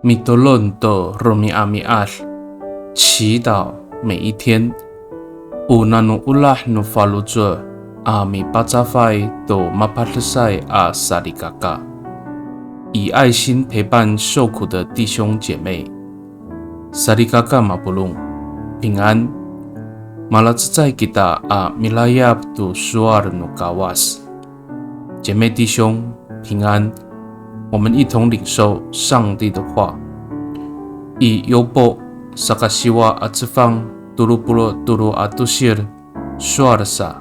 米多伦多罗米阿米阿，祈祷每一天。乌那努乌拉努法鲁佐阿米巴扎费多马帕特塞阿萨里嘎嘎，以爱心陪伴受苦的弟兄姐妹。萨里嘎嘎马布隆平安。马拉兹在吉达阿米拉亚杜苏尔努嘎瓦斯，姐妹弟兄平安。我们一同领受上帝的话，以优波萨卡西瓦阿兹方杜鲁布罗杜鲁阿杜西尔苏尔萨，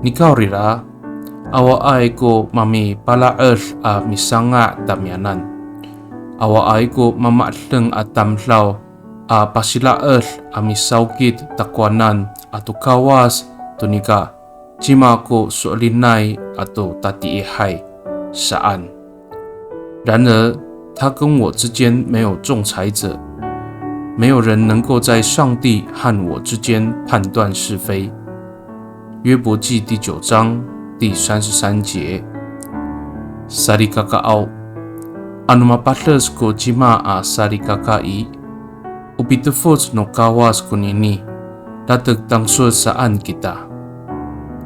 你告里拉阿瓦爱过妈咪巴拉尔阿米桑阿达米亚南，阿瓦爱过妈妈冷阿达劳阿巴西拉尔阿米绍吉达kwanan atau kawas tu nika cima ko solinai atau tati hai saan。然而，他跟我之间没有仲裁者，没有人能够在上帝和我之间判断是非。约伯记第9章第33节。Sari kakao anu mapatles ko jima a sari kakai upitufos no kawas kunini datag tangsud saan kita.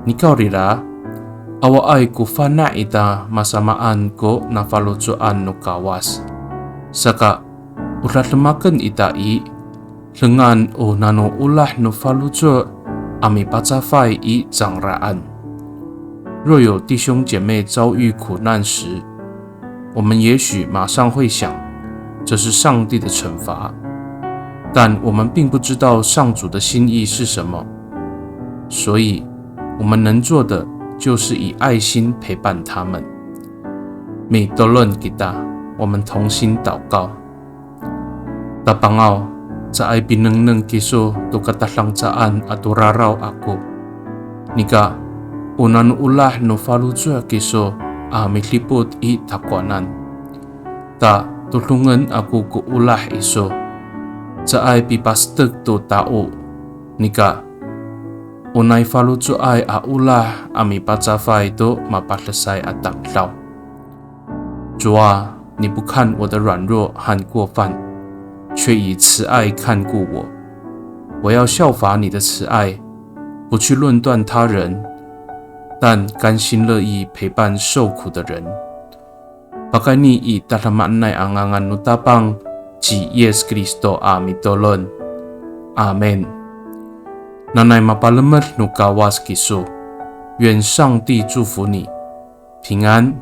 Nikau rira awa ay ko fana ita masamaan ko na falutsuan no kawas. Saka ulatlemaken ita i lengan o nano ulah no falutsu ami pacafai i zangraan。若有弟兄姐妹遭遇苦难时，我们也许马上会想，这是上帝的惩罚，但我们并不知道上主的心意是什么，所以我们能做的就是以爱心陪伴他们。米多伦吉达，我们同心祷告。大邦奥，在爱比能能基础都可达上赞阿杜拉绕阿古，你个unan ulah no falujua kiso mitlipot i takwanan. Ta tulungan aku ku ulah iso sa ay pipastag to tao nika unay faluju ay ulah ami pacafai to mapatlasai at tanglaw。主啊，你不看我的软弱和过犯，却以慈爱看顾我。我要效法你的慈爱，不去论断他人，但甘心乐意陪伴受苦的人。Pakai ni i tatamaan na angangan nutapang ji Yesus Kristo amitolon. Amen。nanay mapalamat no kawas kiso，愿上帝祝福你平安。